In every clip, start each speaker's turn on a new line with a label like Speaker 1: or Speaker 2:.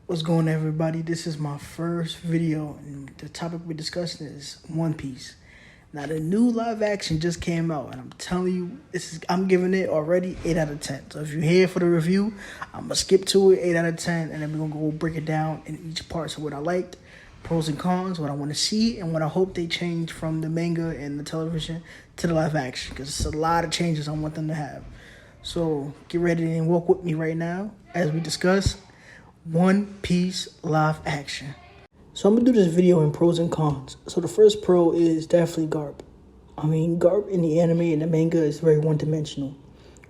Speaker 1: What's going on, everybody? This is my first video, and the topic we're discussing is One Piece. Now, the new live action just came out, and I'm telling you, I'm giving it already 8 out of 10. So if you're here for the review, I'm gonna skip to it, 8 out of 10, and then we're gonna go break it down in each part. So what I liked, pros and cons, what I want to see, and what I hope they change from the manga and the television to the live action, because it's a lot of changes I want them to have. So get ready and walk with me right now as we discuss One Piece live action. So I'm gonna do this video in pros and cons. So the first pro is definitely Garp. I mean, Garp in the anime and the manga is very one-dimensional,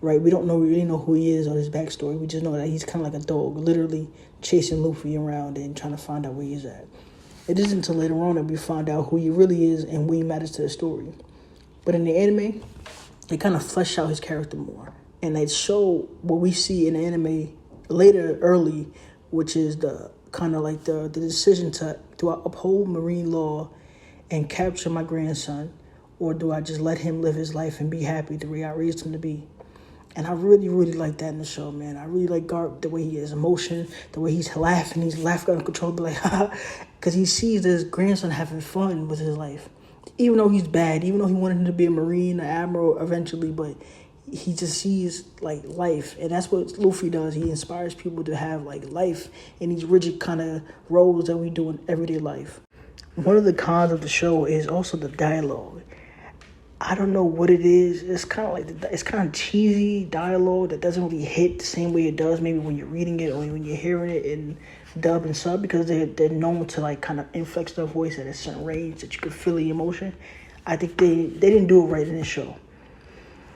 Speaker 1: right? We don't really know who he is or his backstory. We just know that he's kind of like a dog, literally chasing Luffy around and trying to find out where he's at. It isn't until later on that we find out who he really is and what he matters to the story. But in the anime, they kind of flesh out his character more, and they show what we see in the anime early, which is the kind of like the decision to do I uphold marine law and capture my grandson, or do I just let him live his life and be happy the way I raised him to be? And I really like that in the show, man. I really like Garp, the way he has emotion, the way he's laughing uncontrollably, like, haha, because he sees his grandson having fun with his life. Even though he's bad, even though he wanted him to be a Marine, an Admiral eventually, but he just sees like life, and that's what Luffy does. He inspires people to have like life in these rigid kind of roles that we do in everyday life. One of the cons of the show is also the dialogue. I don't know what it is. It's kind of like it's kind of cheesy dialogue that doesn't really hit the same way it does maybe when you're reading it or when you're hearing it in dub and sub, because they're known to like kind of inflex their voice at a certain range that you can feel the emotion. I think they didn't do it right in this show,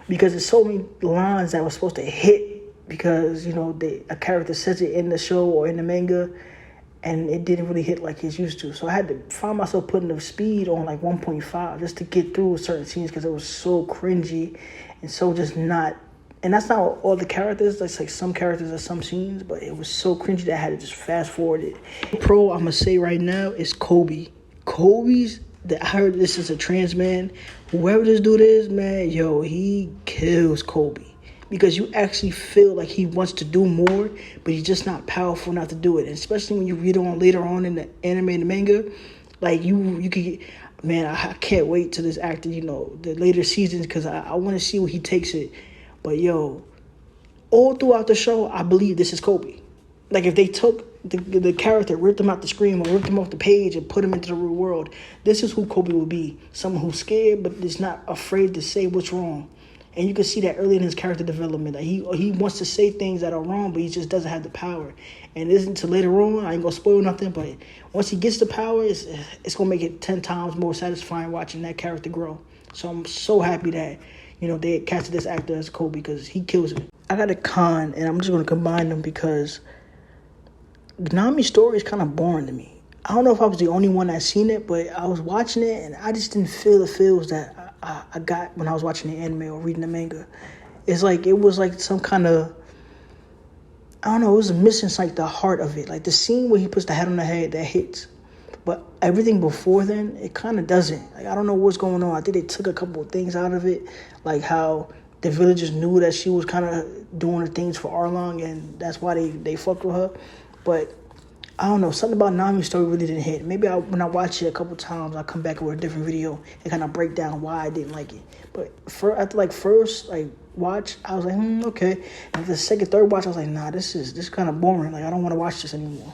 Speaker 1: because there's so many lines that were supposed to hit because, you know, a character says it in the show or in the manga, and it didn't really hit like it's used to. So I had to find myself putting the speed on like 1.5 just to get through certain scenes, because it was so cringy and so just not. And that's not all the characters. That's like some characters or some scenes, but it was so cringy that I had to just fast forward it. Pro I'm gonna say right now is Kobe. I heard this is a trans man. Whoever this dude is, man, yo, he kills Kobe, because you actually feel like he wants to do more, but he's just not powerful enough to do it. And especially when you read on later on in the anime and the manga, like you could get, man, I can't wait to this actor, you know, the later seasons, because I want to see where he takes it. But yo, all throughout the show, I believe this is Kobe. Like if they took the character, ripped him out the screen or ripped him off the page and put him into the real world, this is who Kobe will be. Someone who's scared but is not afraid to say what's wrong. And you can see that early in his character development. That he wants to say things that are wrong, but he just doesn't have the power. And it isn't until later on, I ain't gonna spoil nothing, but once he gets the power, it's gonna make it 10 times more satisfying watching that character grow. So I'm so happy that, you know, they casted this actor as Kobe, because he kills it. I got a con, and I'm just gonna combine them because Nami's story is kind of boring to me. I don't know if I was the only one that seen it, but I was watching it and I just didn't feel the feels that I got when I was watching the anime or reading the manga. It's like it was like some kind of, I don't know, it was missing like the heart of it. Like the scene where he puts the hat on the head, that hits. But everything before then, it kind of doesn't. Like I don't know what's going on. I think they took a couple of things out of it, like how the villagers knew that she was kind of doing the things for Arlong, and that's why they fucked with her. But I don't know, something about Nami's story really didn't hit. Maybe when I watch it a couple times, I'll come back with a different video and kind of break down why I didn't like it. But after first watch, I was like, okay. And the second, third watch, I was like, nah, this is kind of boring. Like I don't want to watch this anymore.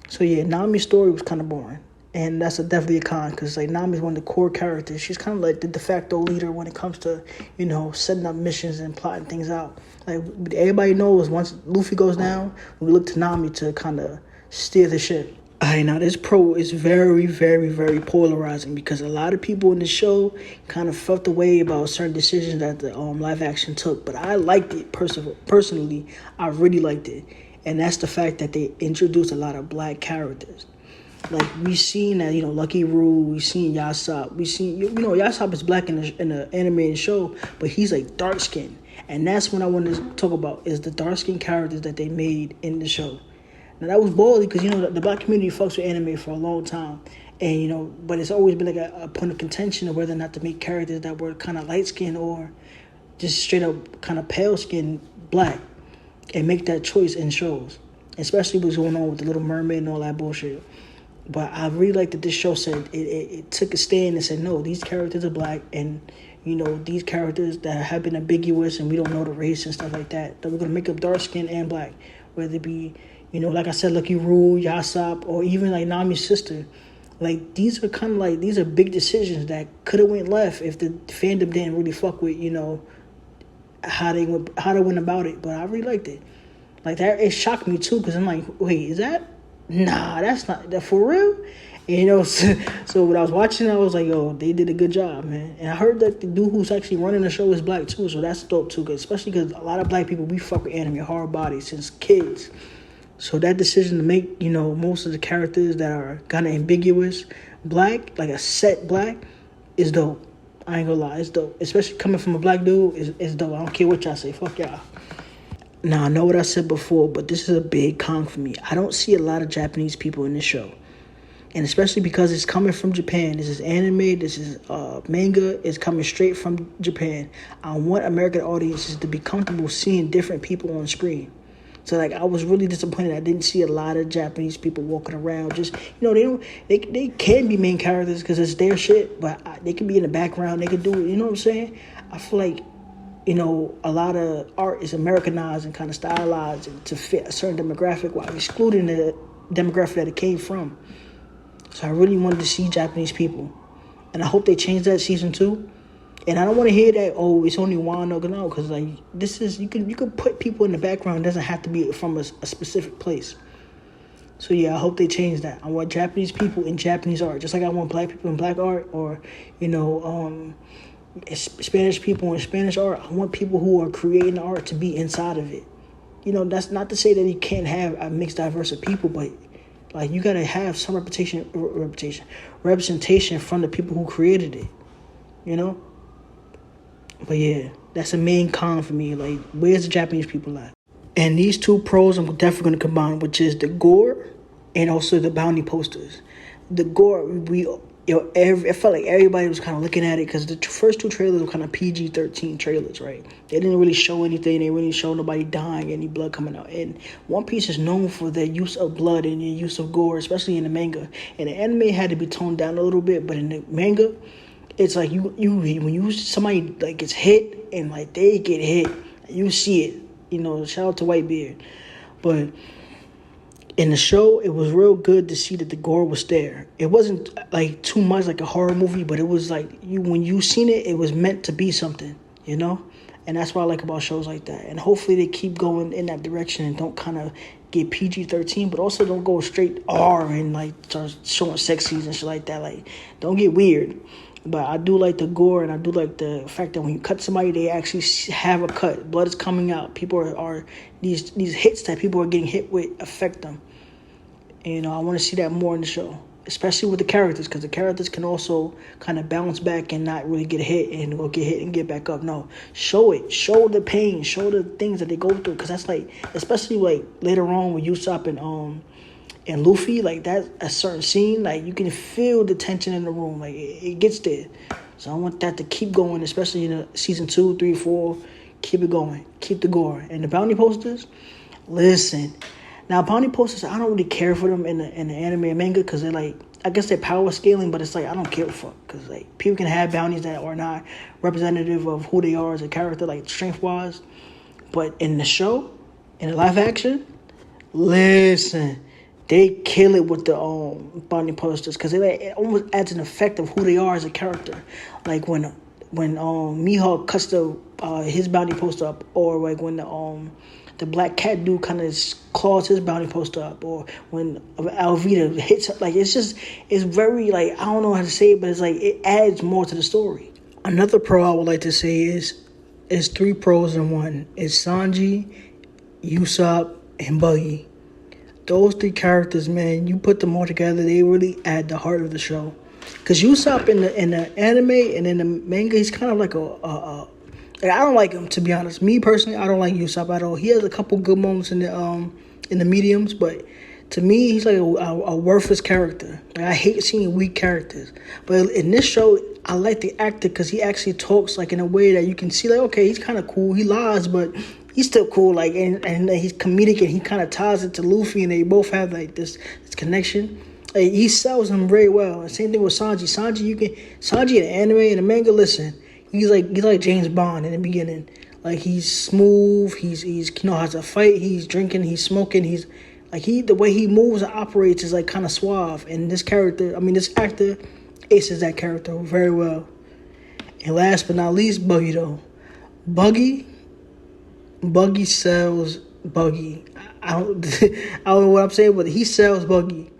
Speaker 1: So yeah, Nami's story was kind of boring, and that's definitely a con, because like Nami's one of the core characters. She's kind of like the de facto leader when it comes to, you know, setting up missions and plotting things out. Like everybody knows, once Luffy goes down, we look to Nami to kind of steer the ship. Alright, now this pro is very polarizing, because a lot of people in the show kind of felt the way about certain decisions that the live action took. But I liked it personally. I really liked it, and that's the fact that they introduced a lot of black characters. Like we seen that, you know, Lucky Roo, we seen Yasopp, we seen, you know, Yasopp is black in the animated show, but he's like dark skinned. And that's what I wanted to talk about, is the dark-skinned characters that they made in the show. Now, that was bold because, you know, the black community fucks with anime for a long time. And, you know, but it's always been like a point of contention of whether or not to make characters that were kind of light-skinned or just straight-up kind of pale-skinned black, and make that choice in shows. especially what's going on with the Little Mermaid and all that bullshit. But I really like that this show said it took a stand and said, no, these characters are black, and these characters that have been ambiguous and we don't know the race and stuff like that, that we're gonna make them dark skinned and black, whether it be like I said, Lucky Rule, Yasop, or even like Nami's sister. Like these are big decisions that could have went left if the fandom didn't really fuck with how they went about it. But I really liked it. Like that, it shocked me too, because I'm like, wait, is that? Nah, that's not that for real. And, so when I was watching, I was like, yo, they did a good job, man. And I heard that the dude who's actually running the show is black too, so that's dope too. Especially because a lot of black people, we fuck with anime hard body since kids. So that decision to make, most of the characters that are kind of ambiguous black, like a set black, is dope. I ain't gonna lie, it's dope. Especially coming from a black dude, it's dope. I don't care what y'all say. Fuck y'all. Now, I know what I said before, but this is a big con for me. I don't see a lot of Japanese people in this show. And especially because it's coming from Japan. This is anime, this is manga, it's coming straight from Japan. I want American audiences to be comfortable seeing different people on screen. So, like, I was really disappointed I didn't see a lot of Japanese people walking around. Just, they can be main characters because it's their shit, but they can be in the background. They can do it, you know what I'm saying? I feel like, a lot of art is Americanized and kind of stylized to fit a certain demographic while excluding the demographic that it came from. So I really wanted to see Japanese people. And I hope they change that season 2. And I don't want to hear that, oh, it's only Wano. No, because like this is you can put people in the background. It doesn't have to be from a specific place. So yeah, I hope they change that. I want Japanese people in Japanese art, just like I want black people in black art, or Spanish people in Spanish art. I want people who are creating art to be inside of it. That's not to say that you can't have a mixed diverse of people, but like you gotta have some representation from the people who created it. But yeah, that's a main con for me. Like, where's the Japanese people at? And these 2 pros I'm definitely going to combine, which is the gore and also the bounty posters. The gore, I felt like everybody was kind of looking at it because the first 2 trailers were kind of PG-13 trailers, right? They didn't really show anything. They really showed nobody dying, any blood coming out. And One Piece is known for their use of blood and their use of gore, especially in the manga. And the anime had to be toned down a little bit, but in the manga, it's like when somebody like gets hit and like they get hit, you see it. Shout out to Whitebeard. But in the show, it was real good to see that the gore was there. It wasn't like too much like a horror movie, but it was like when you seen it, it was meant to be something, And that's what I like about shows like that. And hopefully they keep going in that direction and don't kind of get PG-13, but also don't go straight R and like start showing sex scenes and shit like that. Like, don't get weird. But I do like the gore, and I do like the fact that when you cut somebody, they actually have a cut. Blood is coming out. People are these hits that people are getting hit with affect them. And, I want to see that more in the show, especially with the characters, because the characters can also kind of bounce back and not really get hit and get hit and get back up. No, show it. Show the pain. Show the things that they go through, because that's like, especially like later on with Usopp and Luffy, like that, a certain scene, like you can feel the tension in the room, like it gets there. So I want that to keep going, especially in season 2, 3, 4. Keep it going, keep the gore. And the bounty posters, listen. Now bounty posters, I don't really care for them in the anime and manga because they're like, I guess they're power scaling, but it's like I don't care a fuck because like people can have bounties that are not representative of who they are as a character, like strength wise. But in the show, in the live action, listen. They kill it with the bounty posters because it almost adds an effect of who they are as a character. Like when Mihawk cuts his bounty poster up, or like when the black cat dude kind of claws his bounty poster up, or when Alvida hits, like it's very like, I don't know how to say it, but it's like it adds more to the story. Another pro I would like to say is 3 pros in one. It's Sanji, Usopp, and Buggy. Those 3 characters, man, you put them all together, they really add the heart of the show. Because Usopp in the anime and in the manga, he's kind of like I don't like him, to be honest. Me personally, I don't like Usopp at all. He has a couple good moments in the mediums, but to me, he's like a worthless character. Like, I hate seeing weak characters. But in this show, I like the actor because he actually talks like in a way that you can see, like, okay, he's kind of cool. He lies, but he's still cool. Like, and he's comedic, and he kind of ties it to Luffy, and they both have like this connection. Like, he sells him very well. And same thing with Sanji. Sanji in the anime and the manga. Listen, he's like James Bond in the beginning. Like, he's smooth. He's how to fight. He's drinking. He's smoking. He's like, the way he moves and operates is like kind of suave. And this actor aces that character very well. And last but not least, Buggy though. Buggy sells Buggy. I don't know what I'm saying, but he sells Buggy.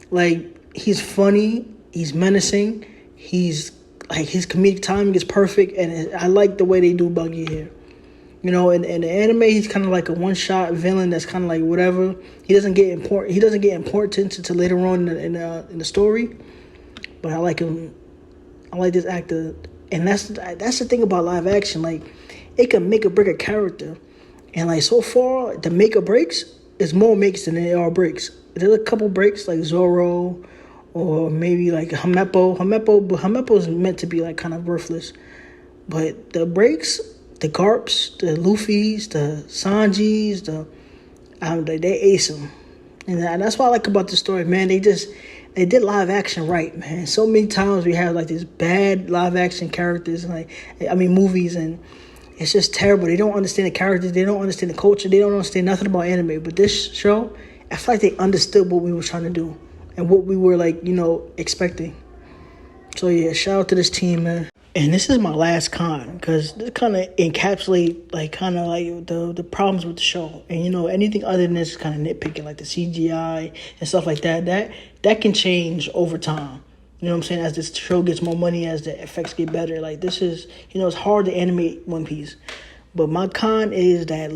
Speaker 1: Like, he's funny, he's menacing, he's like, his comedic timing is perfect, and I like the way they do Buggy here. You know, in the anime, he's kind of like a one-shot villain that's kind of like whatever. He doesn't get importance until later on in the story. But I like him. I like this actor, and that's the thing about live action. Like, it can make or break a character, and like, so far the make or breaks is more makes than there are breaks. There's a couple breaks like Zoro, or maybe like Hamepo. Hamepo is meant to be like kind of worthless, but the breaks, the Garps, the Luffys, the Sanjis, they ace them, and that's what I like about the story, man. They did live action right, man. So many times we have like these bad live action characters, and movies, and it's just terrible. They don't understand the characters. They don't understand the culture. They don't understand nothing about anime. But this show, I feel like they understood what we were trying to do and what we were expecting. So yeah, shout out to this team, man. And this is my last con, because this kind of encapsulate the problems with the show. And anything other than this is kind of nitpicking, like the CGI and stuff like that. That can change over time. You know what I'm saying? As this show gets more money, as the effects get better. Like, this is, it's hard to animate One Piece. But my con is that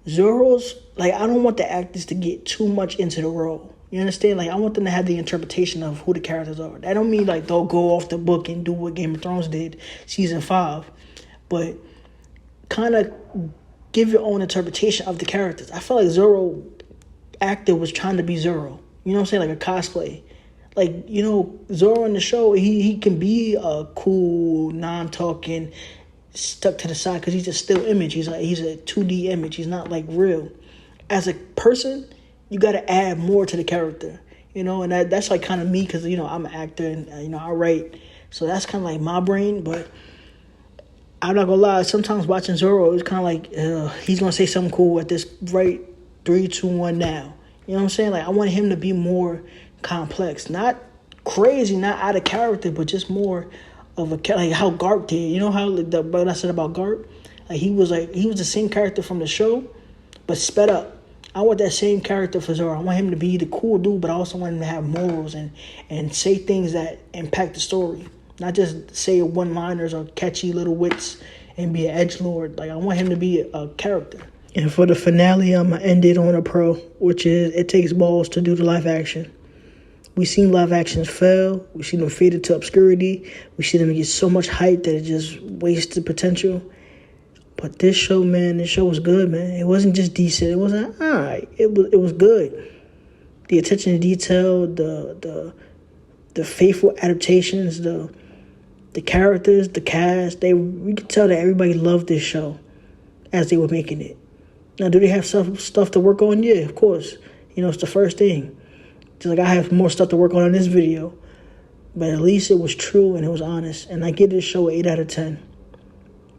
Speaker 1: Zoro's, like, I don't want the actors to get too much into the role. You understand? Like, I want them to have the interpretation of who the characters are. That don't mean, like, they'll go off the book and do what Game of Thrones did season 5. But kind of give your own interpretation of the characters. I feel like Zoro actor was trying to be Zoro. You know what I'm saying? Like a cosplay. Like, Zoro in the show, he can be a cool, non-talking, stuck to the side, because he's a still image. He's a 2D image. He's not like real. As a person, you got to add more to the character, and that's like kind of me, because I'm an actor, and I write, so that's kind of like my brain. But I'm not gonna lie, sometimes watching Zoro, it's kind of like he's gonna say something cool at this right 3, 2, 1 now. You know what I'm saying? Like, I want him to be more complex, not crazy, not out of character, but just more of like how Garp did. You know how what I said about Garp? Like, he was the same character from the show, but sped up. I want that same character for Zoro. I want him to be the cool dude, but I also want him to have morals and say things that impact the story. Not just say one-liners or catchy little wits and be an edgelord. Like, I want him to be a character. And for the finale, I'm going to end it on a pro, which is it takes balls to do the live action. We've seen live actions fail. We've seen them fade into obscurity. We've seen them get so much hype that it just wastes the potential. But this show was good, man. It wasn't just decent. It wasn't all right. It was good. The attention to detail, the faithful adaptations, the characters, the cast. We could tell that everybody loved this show as they were making it. Now, do they have stuff to work on? Yeah, of course. It's the first thing. Just like I have more stuff to work on in this video. But at least it was true and it was honest. And I give this show an 8 out of 10.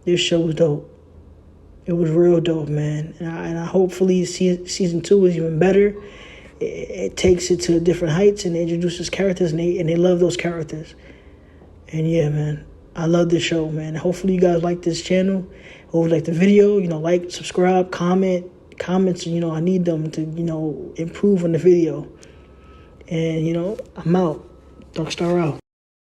Speaker 1: This show was dope. It was real dope, man. And I hopefully season 2 is even better. It takes it to different heights, and it introduces characters, and they love those characters. And yeah, man, I love this show, man. Hopefully you guys like this channel. Hope you like the video. Like, subscribe, comment. Comments, I need them to, improve on the video. And, I'm out. Darkstar out.